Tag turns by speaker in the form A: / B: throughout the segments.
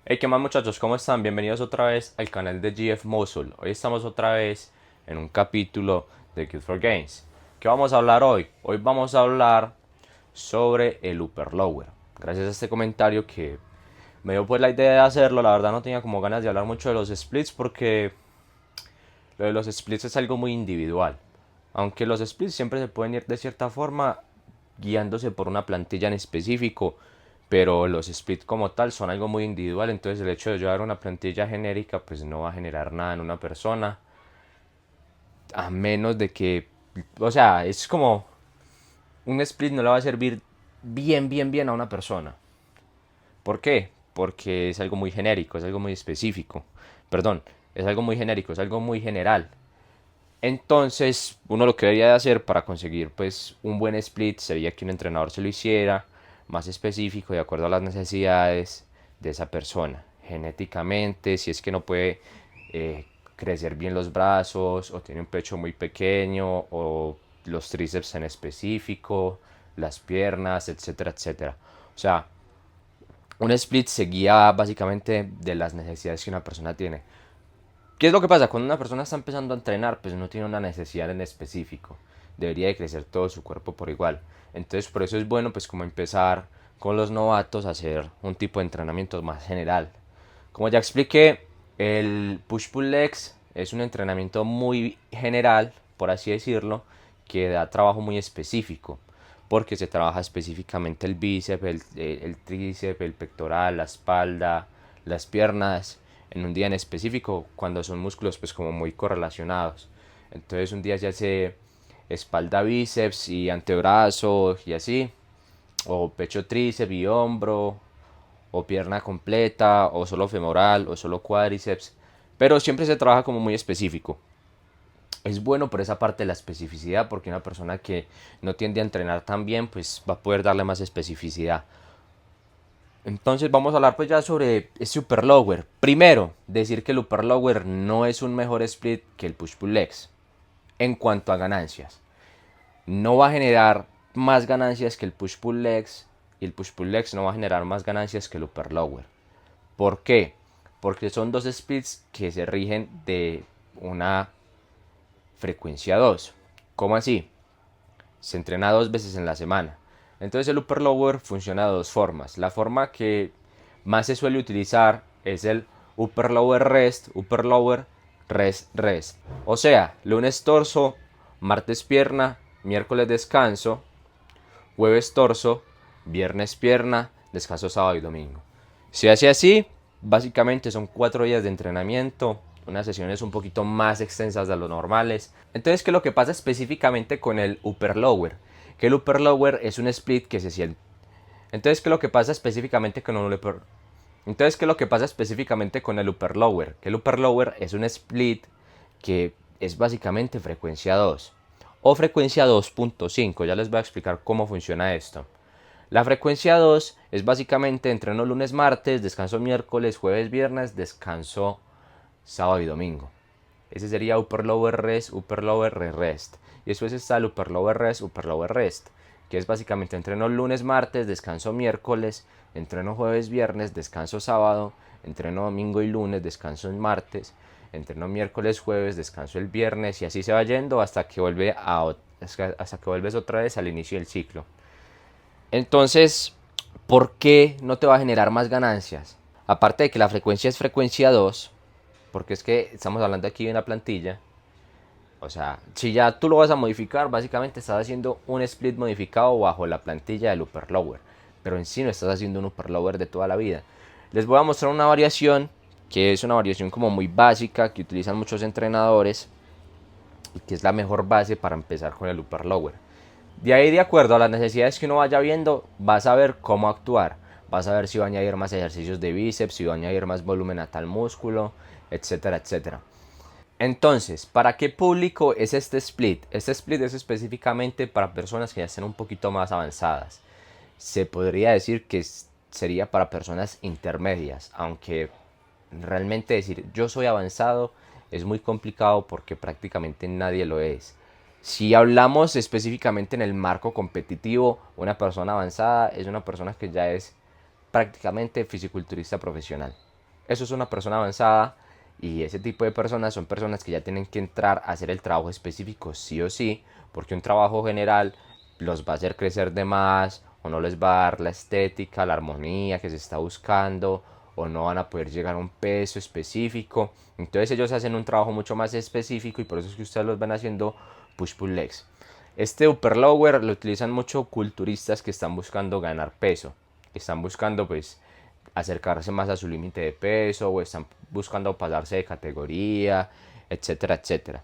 A: Hey, ¿qué más muchachos? ¿Cómo están? Bienvenidos otra vez al canal de GF Muscle. Hoy estamos otra vez en un capítulo de Good for Games. ¿Qué vamos a hablar hoy? Hoy vamos a hablar sobre el upper lower. Gracias a este comentario que me dio pues la idea de hacerlo. La verdad no tenía como ganas de hablar mucho de los splits porque lo de los splits es algo muy individual. Aunque los splits siempre se pueden ir de cierta forma guiándose por una plantilla en específico, pero los splits como tal son algo muy individual, entonces el hecho de llevar una plantilla genérica pues no va a generar nada en una persona, a menos de que, o sea, es como un split no le va a servir bien a una persona. ¿Por qué? Porque es algo muy genérico, es algo muy específico. Perdón, es algo muy genérico, es algo muy general. Entonces, uno lo que debería de hacer para conseguir pues un buen split sería que un entrenador se lo hiciera más específico de acuerdo a las necesidades de esa persona. Genéticamente, si es que no puede eh, crecer bien los brazos o tiene un pecho muy pequeño o los tríceps en específico, las piernas, etcétera, etcétera. O sea, un split se guía básicamente de las necesidades que una persona tiene. ¿Qué es lo que pasa? Cuando una persona está empezando a entrenar, pues no tiene una necesidad en específico. Debería de crecer todo su cuerpo por igual. Entonces por eso es bueno pues como empezar con los novatos a hacer un tipo de entrenamiento más general. Como ya expliqué, el push-pull legs es un entrenamiento muy general, por así decirlo, que da trabajo muy específico. Porque se trabaja específicamente el bíceps, el tríceps, el pectoral, la espalda, las piernas en un día en específico cuando son músculos pues como muy correlacionados. Entonces un día se hace espalda bíceps y antebrazo y así, o pecho tríceps y hombro, o pierna completa, o solo femoral, o solo cuádriceps, pero siempre se trabaja como muy específico. Es bueno por esa parte de la especificidad porque una persona que no tiende a entrenar tan bien pues va a poder darle más especificidad. Entonces vamos a hablar pues ya sobre este upper lower. Primero, decir que el upper lower no es un mejor split que el push pull legs en cuanto a ganancias. No va a generar más ganancias que el push pull legs y el push pull legs no va a generar más ganancias que el upper lower. ¿Por qué? Porque son dos splits que se rigen de una frecuencia 2. ¿Cómo así? Se entrena dos veces en la semana. Entonces el upper lower funciona de dos formas. La forma que más se suele utilizar es el upper lower rest rest. O sea, lunes torso, martes pierna, miércoles descanso, jueves torso, viernes pierna, descanso sábado y domingo. Si hace así, básicamente son 4 días de entrenamiento, unas sesiones un poquito más extensas de lo normales. Entonces, ¿qué es lo que pasa específicamente con el upper lower? Que el upper lower es un split que se siente. Entonces, ¿qué es lo que pasa específicamente con un upper? Entonces, ¿qué es lo que pasa específicamente con el upper lower? Que el upper lower es un split que es básicamente frecuencia 2 o frecuencia 2.5. Ya les voy a explicar cómo funciona esto. La frecuencia 2 es básicamente entreno lunes, martes, descanso miércoles, jueves, viernes, descanso sábado y domingo. Ese sería upper lower rest. Y después está el upper lower rest, que es básicamente entreno lunes, martes, descanso miércoles, entreno jueves, viernes, descanso sábado, entreno domingo y lunes, descanso el martes, entreno miércoles, jueves, descanso el viernes y así se va yendo hasta que vuelves otra vez al inicio del ciclo. Entonces, ¿por qué no te va a generar más ganancias? Aparte de que la frecuencia es frecuencia 2, porque es que estamos hablando aquí de una plantilla. O sea, si ya tú lo vas a modificar, básicamente estás haciendo un split modificado bajo la plantilla del upper lower. Pero en sí no estás haciendo un upper lower de toda la vida. Les voy a mostrar una variación que es una variación como muy básica que utilizan muchos entrenadores y que es la mejor base para empezar con el upper lower. De ahí, de acuerdo a las necesidades que uno vaya viendo, vas a ver cómo actuar. Vas a ver si va a añadir más ejercicios de bíceps, si va a añadir más volumen a tal músculo, etcétera, etcétera. Entonces, ¿para qué público es este split? Este split es específicamente para personas que ya estén un poquito más avanzadas. Se podría decir que sería para personas intermedias, aunque realmente decir yo soy avanzado es muy complicado porque prácticamente nadie lo es. Si hablamos específicamente en el marco competitivo, una persona avanzada es una persona que ya es prácticamente fisiculturista profesional. eso es una persona avanzada y ese tipo de personas son personas que ya tienen que entrar a hacer el trabajo específico sí o sí, porque un trabajo general los va a hacer crecer de más o no les va a dar la estética, la armonía que se está buscando o no van a poder llegar a un peso específico. Entonces ellos hacen un trabajo mucho más específico y por eso es que ustedes los ven haciendo push-pull legs. Este upper lower lo utilizan mucho culturistas que están buscando ganar peso, están buscando pues acercarse más a su límite de peso o están buscando pasarse de categoría, etcétera, etcétera.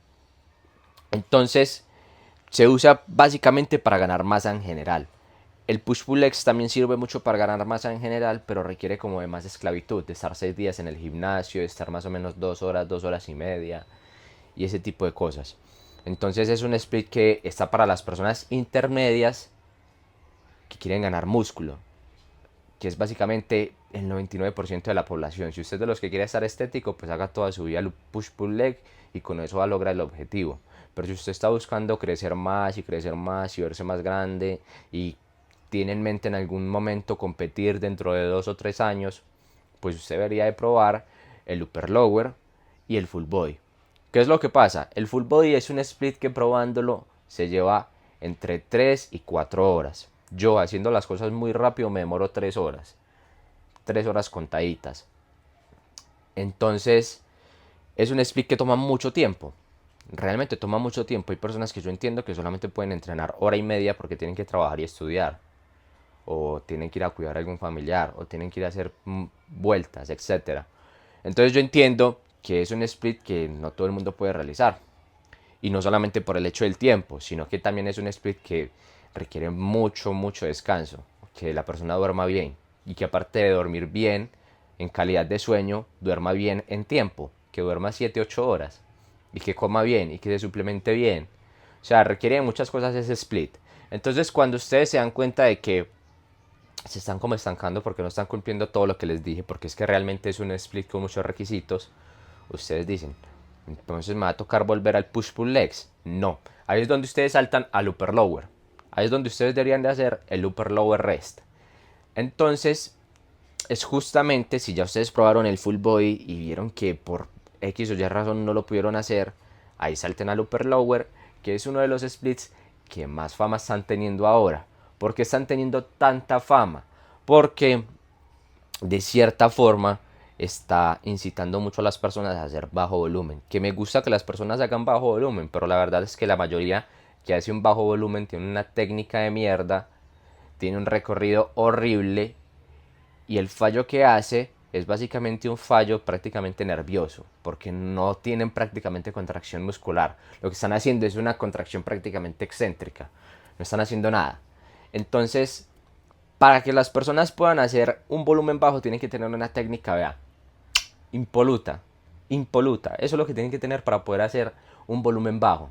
A: Entonces se usa básicamente para ganar masa en general. El push-pull legs también sirve mucho para ganar masa en general, pero requiere como de más esclavitud, de estar 6 días en el gimnasio, de estar más o menos 2 horas y media y ese tipo de cosas. Entonces es un split que está para las personas intermedias que quieren ganar músculo, que es básicamente el 99% de la población. Si usted es de los que quiere estar estético, pues haga toda su vida el push-pull leg y con eso va a lograr el objetivo. Pero si usted está buscando crecer más y verse más grande y tiene en mente en algún momento competir dentro de 2 o 3 años, pues usted debería de probar el upper lower y el full body. ¿Qué es lo que pasa? El full body es un split que probándolo se lleva entre 3 y 4 horas. Yo haciendo las cosas muy rápido me demoro 3 horas. 3 horas contaditas. Entonces es un split que toma mucho tiempo. Realmente toma mucho tiempo. Hay personas que yo entiendo que solamente pueden entrenar hora y media porque tienen que trabajar y estudiar. O tienen que ir a cuidar a algún familiar. O tienen que ir a hacer vueltas, etcétera. Entonces yo entiendo que es un split que no todo el mundo puede realizar. Y no solamente por el hecho del tiempo, sino que también es un split que requiere mucho, mucho descanso. Que la persona duerma bien. Y que aparte de dormir bien, en calidad de sueño, duerma bien en tiempo. Que duerma 7 u 8 horas. Y que coma bien y que se suplemente bien. O sea, requiere muchas cosas ese split. Entonces cuando ustedes se dan cuenta de que se están como estancando porque no están cumpliendo todo lo que les dije, porque es que realmente es un split con muchos requisitos, ustedes dicen, entonces me va a tocar volver al push-pull legs. No, ahí es donde ustedes saltan al upper lower. Ahí es donde ustedes deberían de hacer el upper lower rest. Entonces, es justamente si ya ustedes probaron el full body y vieron que por X o Y razón no lo pudieron hacer, ahí salten al upper lower, que es uno de los splits que más fama están teniendo ahora. ¿Por qué están teniendo tanta fama? Porque de cierta forma está incitando mucho a las personas a hacer bajo volumen. Que me gusta que las personas hagan bajo volumen, pero la verdad es que la mayoría que hace un bajo volumen tiene una técnica de mierda, tiene un recorrido horrible y el fallo que hace es básicamente un fallo prácticamente nervioso, porque no tienen prácticamente contracción muscular. Lo que están haciendo es una contracción prácticamente excéntrica. No están haciendo nada. Entonces, para que las personas puedan hacer un volumen bajo, tienen que tener una técnica, vea, impoluta. Impoluta. Eso es lo que tienen que tener para poder hacer un volumen bajo.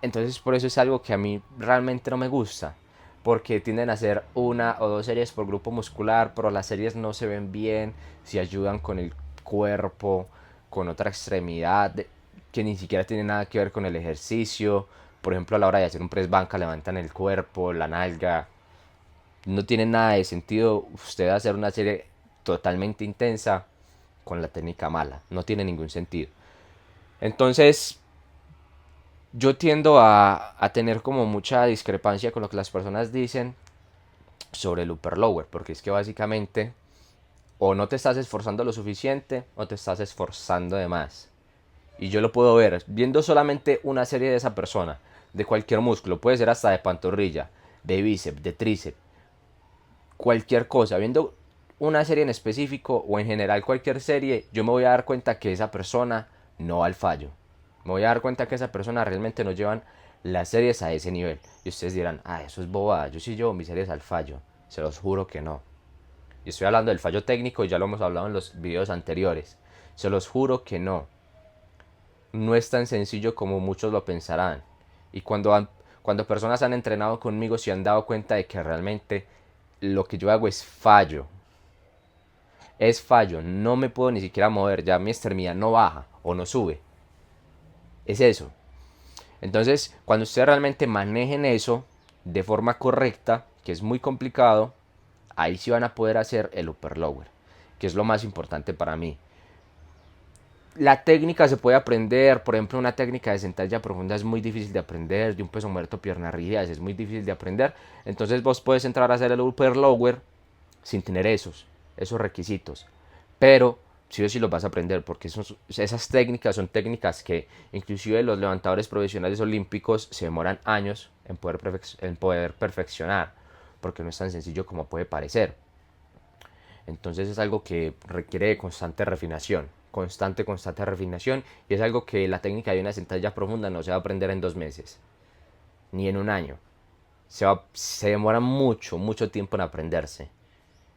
A: Entonces, por eso es algo que a mí realmente no me gusta. Porque tienden a hacer 1 o 2 series por grupo muscular, pero las series no se ven bien, si ayudan con el cuerpo, con otra extremidad, que ni siquiera tiene nada que ver con el ejercicio. Por ejemplo, a la hora de hacer un press banca levantan el cuerpo, la nalga. No tiene nada de sentido usted hacer una serie totalmente intensa con la técnica mala. No tiene ningún sentido. Entonces, yo tiendo a tener como mucha discrepancia con lo que las personas dicen sobre el upper lower, porque es que básicamente o no te estás esforzando lo suficiente o te estás esforzando de más. Y yo lo puedo ver viendo solamente una serie de esa persona, de cualquier músculo, puede ser hasta de pantorrilla, de bíceps, de tríceps, cualquier cosa, viendo una serie en específico o en general cualquier serie, yo me voy a dar cuenta que esa persona no va al fallo. Me voy a dar cuenta que esa persona realmente no llevan las series a ese nivel. Y ustedes dirán, ah, eso es bobada, yo sí llevo mis series al fallo. Se los juro que no. Y estoy hablando del fallo técnico y ya lo hemos hablado en los videos anteriores. Se los juro que no. No es tan sencillo como muchos lo pensarán. Y cuando personas han entrenado conmigo se han dado cuenta de que realmente lo que yo hago es fallo. Es fallo, no me puedo ni siquiera mover, ya mi extremidad no baja o no sube. Es eso. Entonces, cuando ustedes realmente manejen eso de forma correcta, que es muy complicado, ahí sí van a poder hacer el upper lower. que es lo más importante para mí. La técnica se puede aprender, por ejemplo, una técnica de sentadilla profunda es muy difícil de aprender, de un peso muerto, piernas rígidas, es muy difícil de aprender. Entonces vos puedes entrar a hacer el upper lower sin tener esos requisitos. Pero sí o sí los vas a aprender, porque esas técnicas son técnicas que inclusive los levantadores profesionales olímpicos se demoran años en poder perfeccionar, porque no es tan sencillo como puede parecer. Entonces es algo que requiere de constante refinación, constante refinación, y es algo que la técnica de una sentadilla profunda no se va a aprender en 2 meses, ni en un año. Se demora mucho tiempo en aprenderse.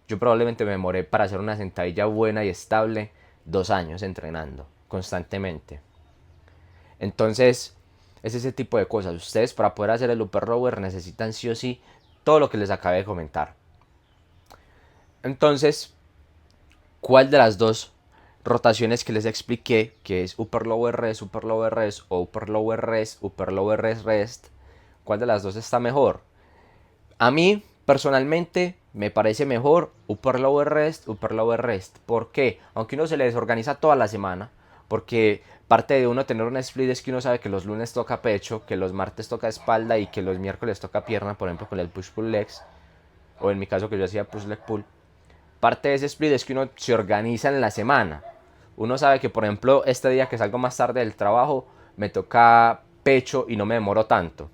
A: Yo probablemente me demoré para hacer una sentadilla buena y estable 2 años entrenando constantemente. Entonces, es ese tipo de cosas. Ustedes para poder hacer el upper lower necesitan sí o sí todo lo que les acabé de comentar. Entonces, ¿cuál de las dos rotaciones que les expliqué, que es upper lower rest, o upper lower rest, rest, cuál de las dos está mejor? A mí, personalmente, me parece mejor upper lower rest, upper lower rest. ¿Por qué? Aunque uno se le desorganiza toda la semana, porque parte de uno tener un split es que uno sabe que los lunes toca pecho, que los martes toca espalda y que los miércoles toca pierna, por ejemplo con el push pull legs, o en mi caso que yo hacía push leg pull. Parte de ese split es que uno se organiza en la semana. Uno sabe que, por ejemplo, este día que salgo más tarde del trabajo, me toca pecho y no me demoro tanto.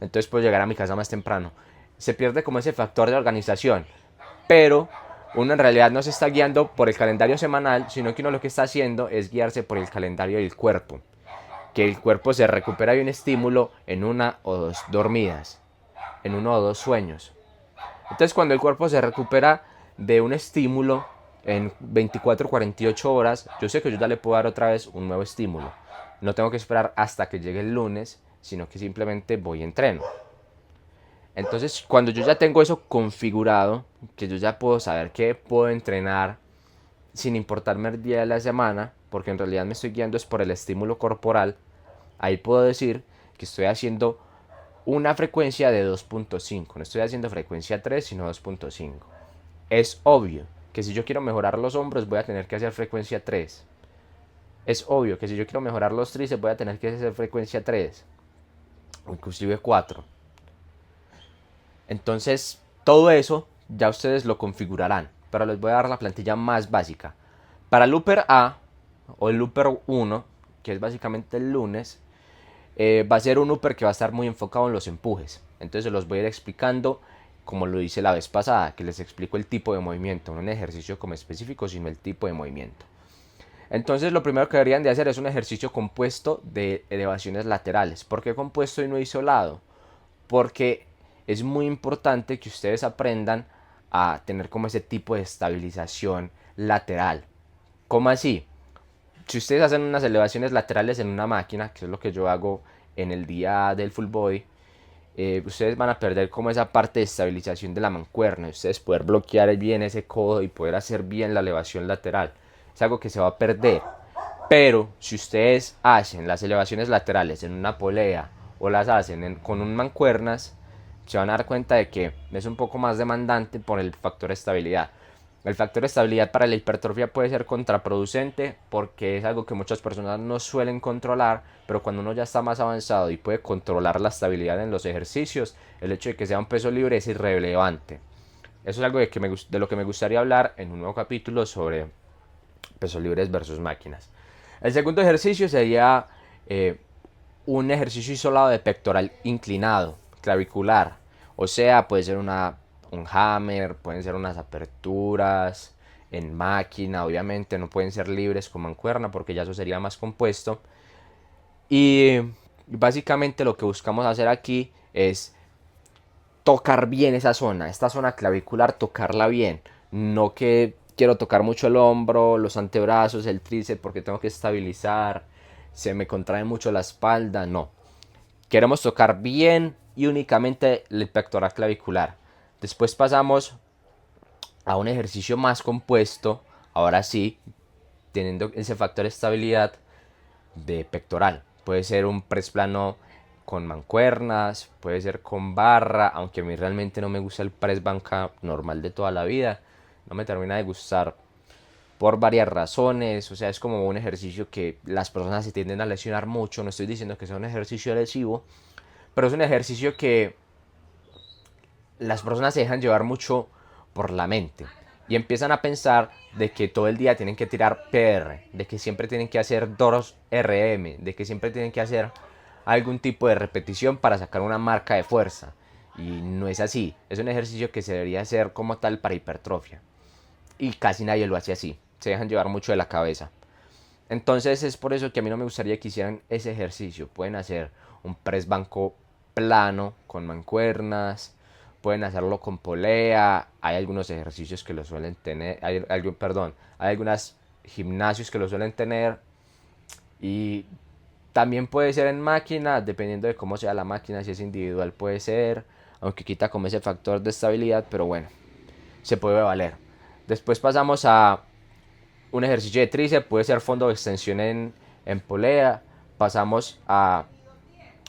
A: Entonces puedo llegar a mi casa más temprano. Se pierde como ese factor de organización. Pero uno en realidad no se está guiando por el calendario semanal, sino que uno lo que está haciendo es guiarse por el calendario del cuerpo. Que el cuerpo se recupera de un estímulo en 1 o 2 dormidas, en 1 o 2 sueños. Entonces cuando el cuerpo se recupera de un estímulo en 24 o 48 horas, yo sé que yo ya le puedo dar otra vez un nuevo estímulo. No tengo que esperar hasta que llegue el lunes, sino que simplemente voy y entreno. Entonces cuando yo ya tengo eso configurado, que yo ya puedo saber que puedo entrenar sin importarme el día de la semana, porque en realidad me estoy guiando es por el estímulo corporal, ahí puedo decir que estoy haciendo una frecuencia de 2.5. No estoy haciendo frecuencia 3, sino 2.5. Es obvio que si yo quiero mejorar los hombros voy a tener que hacer frecuencia 3. Es obvio que si yo quiero mejorar los tríceps voy a tener que hacer frecuencia 3. Inclusive 4. Entonces, todo eso ya ustedes lo configurarán. Pero les voy a dar la plantilla más básica. Para el Upper A o el Upper 1, que es básicamente el lunes, va a ser un upper que va a estar muy enfocado en los empujes. Entonces se los voy a ir explicando como lo hice la vez pasada, que les explico el tipo de movimiento, no un ejercicio como específico, sino el tipo de movimiento. Entonces lo primero que deberían de hacer es un ejercicio compuesto de elevaciones laterales. ¿Por qué compuesto y no isolado? Porque es muy importante que ustedes aprendan a tener como ese tipo de estabilización lateral. ¿Cómo así? Si ustedes hacen unas elevaciones laterales en una máquina, que es lo que yo hago en el día del full body, ustedes van a perder como esa parte de estabilización de la mancuerna, ustedes poder bloquear bien ese codo y poder hacer bien la elevación lateral. Es algo que se va a perder. Pero si ustedes hacen las elevaciones laterales en una polea o las hacen con un mancuernas, se van a dar cuenta de que es un poco más demandante por el factor de estabilidad. El factor de estabilidad para la hipertrofia puede ser contraproducente porque es algo que muchas personas no suelen controlar, pero cuando uno ya está más avanzado y puede controlar la estabilidad en los ejercicios, el hecho de que sea un peso libre es irrelevante. Eso es algo de lo que me gustaría hablar en un nuevo capítulo sobre pesos libres versus máquinas. El segundo ejercicio sería un ejercicio isolado de pectoral inclinado, clavicular. O sea, puede ser un hammer, pueden ser unas aperturas en máquina, obviamente no pueden ser libres con mancuerna porque ya eso sería más compuesto. Y básicamente lo que buscamos hacer aquí es tocar bien esa zona, esta zona clavicular, tocarla bien. No que quiero tocar mucho el hombro, los antebrazos, el tríceps porque tengo que estabilizar, se me contrae mucho la espalda, no. Queremos tocar bien y únicamente el pectoral clavicular. Después pasamos a un ejercicio más compuesto, ahora sí, teniendo ese factor de estabilidad de pectoral. Puede ser un press plano con mancuernas, puede ser con barra, aunque a mí realmente no me gusta el press banca normal de toda la vida. no me termina de gustar por varias razones. O sea, es como un ejercicio que las personas se tienden a lesionar mucho. No estoy diciendo que sea un ejercicio lesivo, pero es un ejercicio que las personas se dejan llevar mucho por la mente y empiezan a pensar de que todo el día tienen que tirar PR, de que siempre tienen que hacer 2 RM, de que siempre tienen que hacer algún tipo de repetición para sacar una marca de fuerza. Y no es así, es un ejercicio que se debería hacer como tal para hipertrofia. Y casi nadie lo hace así, se dejan llevar mucho de la cabeza. Entonces es por eso que a mí no me gustaría que hicieran ese ejercicio. Pueden hacer un press banco plano con mancuernas, pueden hacerlo con polea. Hay algunos ejercicios que lo suelen tener, hay algunos gimnasios que lo suelen tener. Y también puede ser en máquina, dependiendo de cómo sea la máquina. Si es individual puede ser, aunque quita como ese factor de estabilidad, pero bueno, se puede valer. Después pasamos a un ejercicio de tríceps, puede ser fondo de extensión en polea. Pasamos a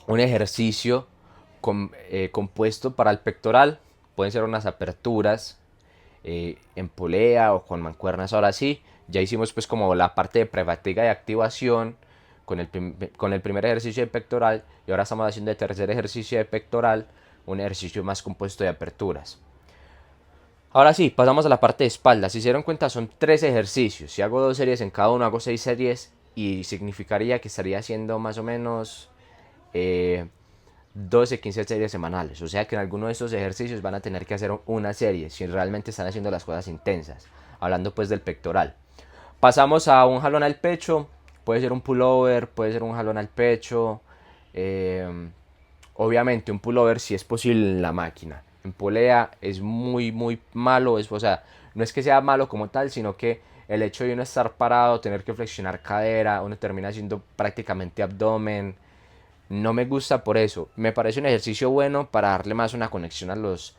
A: un ejercicio compuesto para el pectoral, pueden ser unas aperturas en polea o con mancuernas. Ahora sí, ya hicimos pues como la parte de prefatiga y activación con el primer ejercicio de pectoral, y ahora estamos haciendo el tercer ejercicio de pectoral, un ejercicio más compuesto de aperturas. Ahora sí, pasamos a la parte de espalda. Si se dieron cuenta, son 3 ejercicios. Si hago 2 series en cada uno, hago 6 series. Y significaría que estaría haciendo más o menos 12-15 series semanales. O sea que en alguno de estos ejercicios van a tener que hacer una serie si realmente están haciendo las cosas intensas. Hablando pues del pectoral. Pasamos a un jalón al pecho. Puede ser un pullover, puede ser un jalón al pecho. Obviamente un pullover si es posible en la máquina. En polea es muy malo. O sea, no es que sea malo como tal, sino que el hecho de uno estar parado, tener que flexionar cadera, uno termina haciendo prácticamente abdomen. No me gusta por eso. Me parece un ejercicio bueno para darle más una conexión a los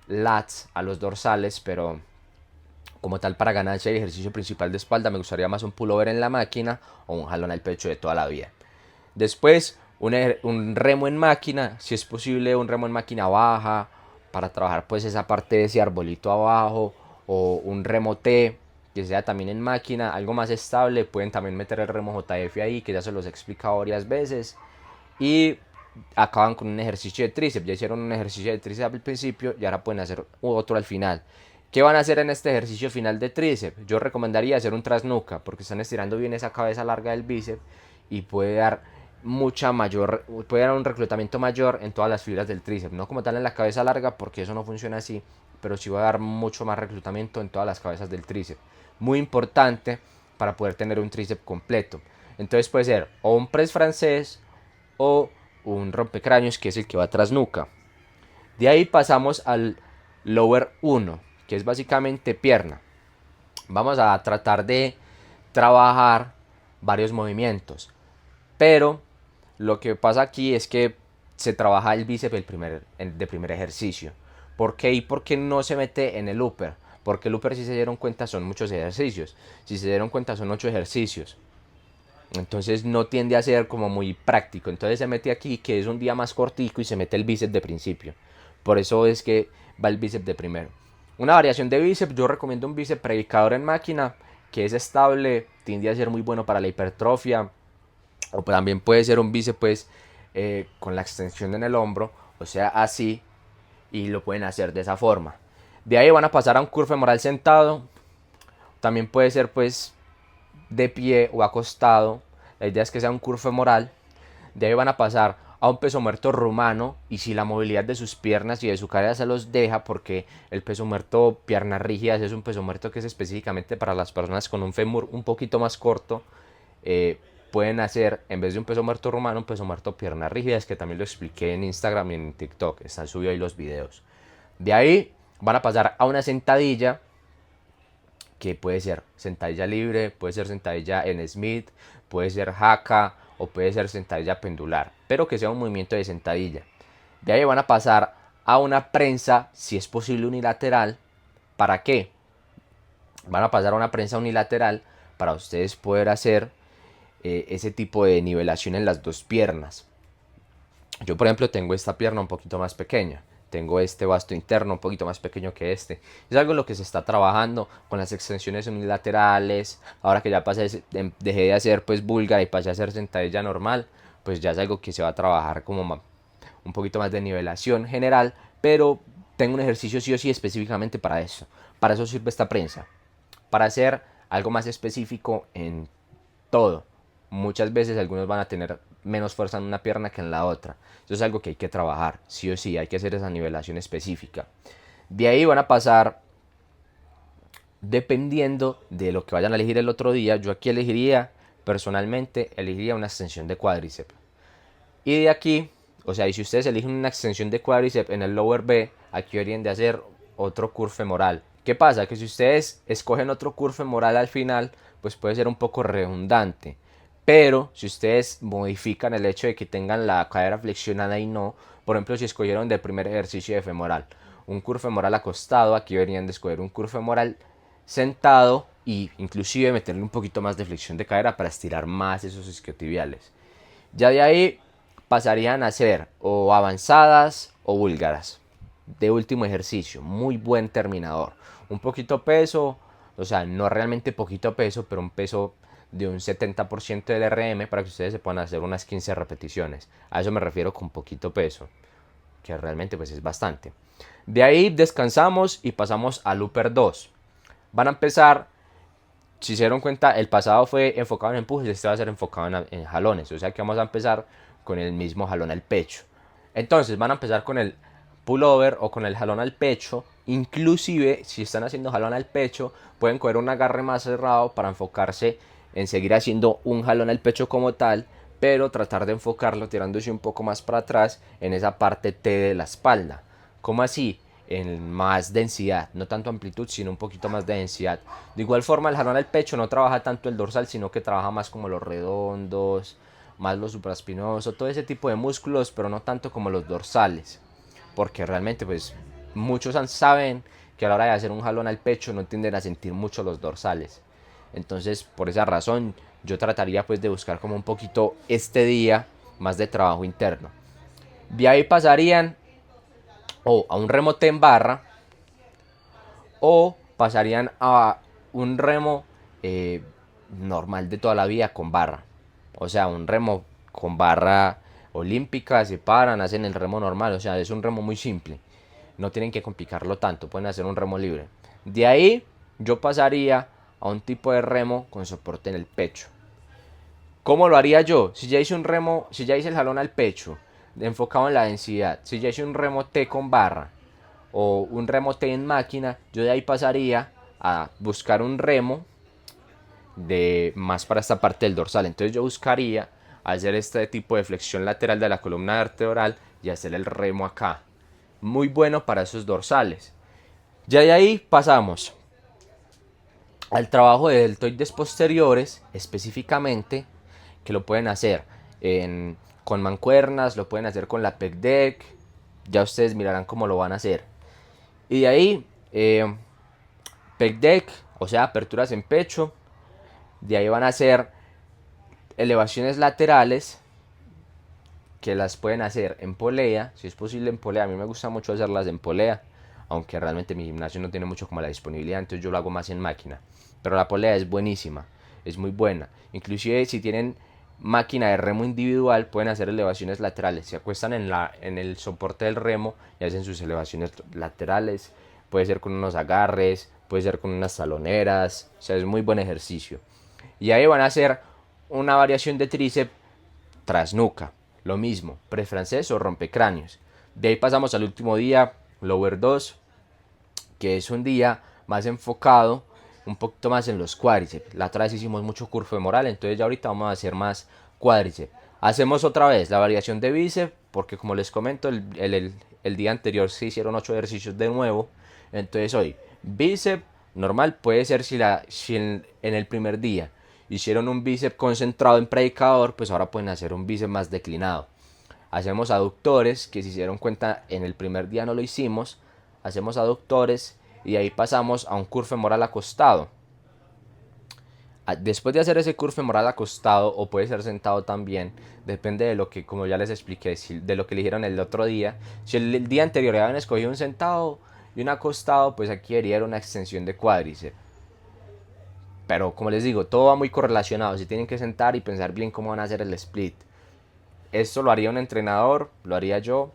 A: lats, a los dorsales, pero como tal para ganarse el ejercicio principal de espalda me gustaría más un pullover en la máquina o un jalón al pecho de toda la vida. Después un remo en máquina, si es posible un remo en máquina baja para trabajar pues esa parte de ese arbolito abajo, o un remo T que sea también en máquina, algo más estable. Pueden también meter el remo JF ahí, que ya se los he explicado varias veces. Y acaban con un ejercicio de tríceps. Ya hicieron un ejercicio de tríceps al principio y ahora pueden hacer otro al final. ¿Qué van a hacer en este ejercicio final de tríceps? Yo recomendaría hacer un trasnuca, porque están estirando bien esa cabeza larga del bíceps y puede dar un reclutamiento mayor en todas las fibras del tríceps. No como tal en la cabeza larga, porque eso no funciona así, pero sí va a dar mucho más reclutamiento en todas las cabezas del tríceps. Muy importante para poder tener un tríceps completo. Entonces puede ser o un press francés o un rompecráneos, que es el que va tras nuca. De ahí pasamos al lower 1, que es básicamente pierna. Vamos a tratar de trabajar varios movimientos, pero lo que pasa aquí es que se trabaja el bíceps de primer ejercicio. ¿Por qué? ¿Y por qué no se mete en el upper? Porque el upper, si se dieron cuenta, son muchos ejercicios. Si se dieron cuenta, son 8 ejercicios. Entonces no tiende a ser como muy práctico. Entonces se mete aquí, que es un día más cortico, y se mete el bíceps de principio. Por eso es que va el bíceps de primero. Una variación de bíceps, yo recomiendo un bíceps predicador en máquina, que es estable, tiende a ser muy bueno para la hipertrofia. O también puede ser un bíceps pues, con la extensión en el hombro, o sea así, y lo pueden hacer de esa forma. De ahí van a pasar a un curl femoral sentado. También puede ser pues de pie o acostado. La idea es que sea un curl femoral. De ahí van a pasar a un peso muerto rumano, y si la movilidad de sus piernas y de su cadera se los deja, porque el peso muerto piernas rígidas es un peso muerto que es específicamente para las personas con un fémur un poquito más corto. Pueden hacer, en vez de un peso muerto rumano, un peso muerto piernas rígidas, que también lo expliqué en Instagram y en TikTok, están subidos ahí los videos. De ahí van a pasar a una sentadilla, que puede ser sentadilla libre, puede ser sentadilla en Smith, puede ser haka o puede ser sentadilla pendular, pero que sea un movimiento de sentadilla. De ahí van a pasar a una prensa, si es posible unilateral. ¿Para qué? Van a pasar a una prensa unilateral para ustedes poder hacer ese tipo de nivelación en las dos piernas. Yo por ejemplo tengo esta pierna un poquito más pequeña, tengo este vasto interno un poquito más pequeño que este. Es algo en lo que se está trabajando con las extensiones unilaterales. Ahora que ya dejé de hacer pues búlgara y pasé a hacer sentadilla normal, pues ya es algo que se va a trabajar como un poquito más de nivelación general, pero tengo un ejercicio sí o sí específicamente para eso. Para eso sirve esta prensa, para hacer algo más específico en todo. Muchas veces algunos van a tener menos fuerza en una pierna que en la otra. Eso es algo que hay que trabajar, sí o sí, hay que hacer esa nivelación específica. De ahí van a pasar, dependiendo de lo que vayan a elegir el otro día, yo aquí personalmente, elegiría una extensión de cuádriceps. Y de aquí, o sea, y si ustedes eligen una extensión de cuádriceps en el lower B, aquí deberían de hacer otro curve femoral. ¿Qué pasa? Que si ustedes escogen otro curve femoral al final, pues puede ser un poco redundante. Pero si ustedes modifican el hecho de que tengan la cadera flexionada y no, por ejemplo, si escogieron de primer ejercicio de femoral un curve femoral acostado, aquí deberían de escoger un curve femoral sentado y inclusive meterle un poquito más de flexión de cadera para estirar más esos isquiotibiales. Ya de ahí pasarían a ser o avanzadas o búlgaras. De último ejercicio, muy buen terminador. Un poquito peso, o sea, no realmente poquito peso, pero un peso de un 70% del RM para que ustedes se puedan hacer unas 15 repeticiones. A eso me refiero con poquito peso, que realmente pues es bastante. De ahí descansamos y pasamos al upper 2. Van a empezar, si se dieron cuenta, el pasado fue enfocado en empujes, este va a ser enfocado en jalones. O sea que vamos a empezar con el mismo jalón al pecho. Entonces van a empezar con el pullover o con el jalón al pecho. Inclusive si están haciendo jalón al pecho, pueden coger un agarre más cerrado para enfocarse en seguir haciendo un jalón al pecho como tal, pero tratar de enfocarlo tirándose un poco más para atrás en esa parte T de la espalda. ¿Cómo así? En más densidad, no tanto amplitud, sino un poquito más de densidad. De igual forma, el jalón al pecho no trabaja tanto el dorsal, sino que trabaja más como los redondos, más los supraespinosos, todo ese tipo de músculos, pero no tanto como los dorsales. Porque realmente, pues, muchos saben que a la hora de hacer un jalón al pecho no tienden a sentir mucho los dorsales. Entonces, por esa razón, yo trataría pues de buscar como un poquito este día más de trabajo interno. De ahí pasarían o a un remo T en barra o pasarían a un remo normal de toda la vida con barra. O sea, un remo con barra olímpica, se paran, hacen el remo normal. O sea, es un remo muy simple. No tienen que complicarlo tanto, pueden hacer un remo libre. De ahí yo pasaría a un tipo de remo con soporte en el pecho. ¿Cómo lo haría yo? Si ya hice un remo, si ya hice el jalón al pecho, enfocado en la densidad, si ya hice un remo T con barra o un remo T en máquina, yo de ahí pasaría a buscar un remo de más para esta parte del dorsal. Entonces yo buscaría hacer este tipo de flexión lateral de la columna vertebral y hacer el remo acá. Muy bueno para esos dorsales. Ya de ahí pasamos al trabajo de deltoides posteriores, específicamente, que lo pueden hacer con mancuernas, lo pueden hacer con la pec deck, ya ustedes mirarán cómo lo van a hacer. Y de ahí, pec deck, o sea, aperturas en pecho, de ahí van a hacer elevaciones laterales, que las pueden hacer en polea, si es posible en polea. A mí me gusta mucho hacerlas en polea, aunque realmente mi gimnasio no tiene mucho como la disponibilidad, entonces yo lo hago más en máquina. Pero la polea es buenísima, es muy buena. Inclusive si tienen máquina de remo individual, pueden hacer elevaciones laterales. Se acuestan en el soporte del remo y hacen sus elevaciones laterales. Puede ser con unos agarres, puede ser con unas taloneras, o sea, es muy buen ejercicio. Y ahí van a hacer una variación de tríceps tras nuca. Lo mismo, press francés o rompecráneos. De ahí pasamos al último día, lower 2, que es un día más enfocado un poquito más en los cuádriceps. La otra vez hicimos mucho curvo femoral, entonces ya ahorita vamos a hacer más cuádriceps. Hacemos otra vez la variación de bíceps, porque como les comento, el día anterior se hicieron 8 ejercicios de nuevo. Entonces hoy, bíceps normal, puede ser si en el primer día hicieron un bíceps concentrado en predicador, pues ahora pueden hacer un bíceps más declinado. Hacemos aductores, que si se dieron cuenta en el primer día no lo hicimos. Hacemos aductores y ahí pasamos a un curve femoral acostado. Después de hacer ese curl femoral acostado, o puede ser sentado también, depende de lo que, como ya les expliqué, de lo que eligieron el otro día. Si el día anterior habían escogido un sentado y un acostado, pues aquí haría una extensión de cuádriceps. Pero como les digo, todo va muy correlacionado. Se tienen que sentar y pensar bien cómo van a hacer el split. Esto lo haría un entrenador, lo haría yo,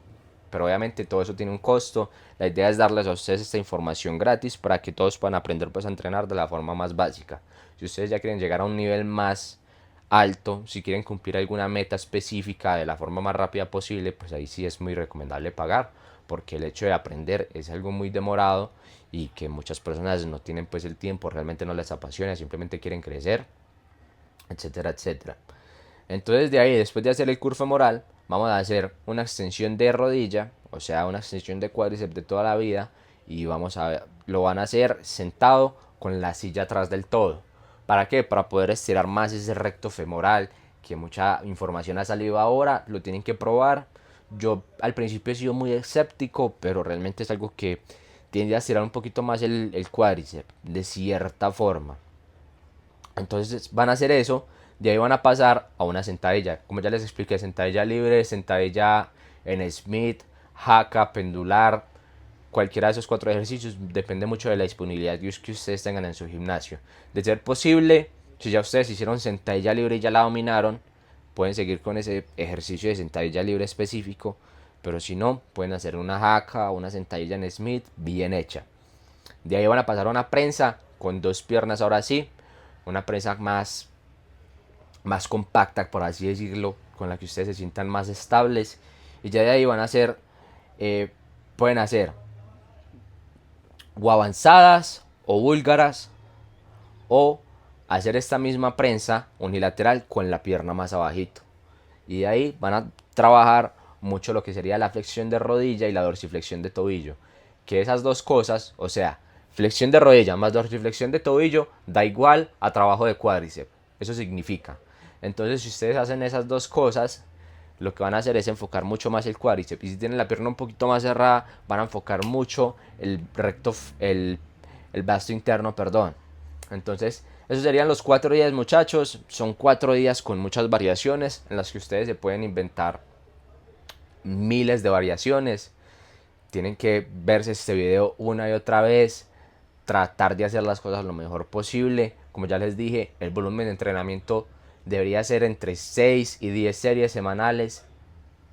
A: pero obviamente todo eso tiene un costo. La idea es darles a ustedes esta información gratis para que todos puedan aprender pues a entrenar de la forma más básica. Si ustedes ya quieren llegar a un nivel más alto, si quieren cumplir alguna meta específica de la forma más rápida posible, pues ahí sí es muy recomendable pagar, porque el hecho de aprender es algo muy demorado y que muchas personas no tienen pues el tiempo, realmente no les apasiona, simplemente quieren crecer, etcétera, etcétera. Entonces de ahí, después de hacer el curl femoral, vamos a hacer una extensión de rodilla, o sea, una extensión de cuádriceps de toda la vida, y lo van a hacer sentado con la silla atrás del todo. ¿Para qué? Para poder estirar más ese recto femoral, que mucha información ha salido ahora, lo tienen que probar. Yo al principio he sido muy escéptico, pero realmente es algo que tiende a estirar un poquito más el cuádriceps, de cierta forma. Entonces van a hacer eso, de ahí van a pasar a una sentadilla. Como ya les expliqué, sentadilla libre, sentadilla en Smith, jaca, pendular, cualquiera de esos 4 ejercicios, depende mucho de la disponibilidad que ustedes tengan en su gimnasio. De ser posible, si ya ustedes hicieron sentadilla libre y ya la dominaron, pueden seguir con ese ejercicio de sentadilla libre específico, pero si no, pueden hacer una jaca o una sentadilla en Smith bien hecha. De ahí van a pasar a una prensa con 2 piernas ahora sí, una prensa más compacta, por así decirlo, con la que ustedes se sientan más estables. Y ya de ahí van a hacer, pueden hacer o avanzadas o búlgaras, o hacer esta misma prensa unilateral con la pierna más abajito. Y de ahí van a trabajar mucho lo que sería la flexión de rodilla y la dorsiflexión de tobillo. Que esas dos cosas, o sea, flexión de rodilla más dorsiflexión de tobillo, da igual a trabajo de cuádriceps. Eso significa. Entonces, si ustedes hacen esas dos cosas, lo que van a hacer es enfocar mucho más el cuádriceps. Y si tienen la pierna un poquito más cerrada, van a enfocar mucho el vasto interno, perdón. Entonces, esos serían los 4 días, muchachos. Son 4 días con muchas variaciones en las que ustedes se pueden inventar miles de variaciones. Tienen que verse este video una y otra vez, tratar de hacer las cosas lo mejor posible. Como ya les dije, el volumen de entrenamiento debería ser entre 6 y 10 series semanales.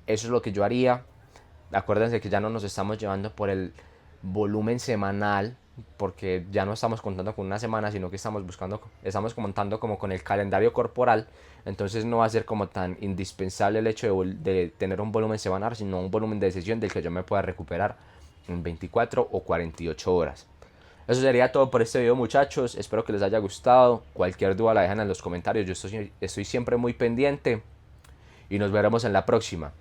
A: Eso es lo que yo haría. Acuérdense que ya no nos estamos llevando por el volumen semanal, porque ya no estamos contando con una semana, sino que estamos contando como con el calendario corporal. Entonces no va a ser como tan indispensable el hecho de tener un volumen semanal, sino un volumen de sesión del que yo me pueda recuperar en 24 o 48 horas. Eso sería todo por este video, muchachos. Espero que les haya gustado. Cualquier duda la dejan en los comentarios. Yo estoy siempre muy pendiente. Y nos veremos en la próxima.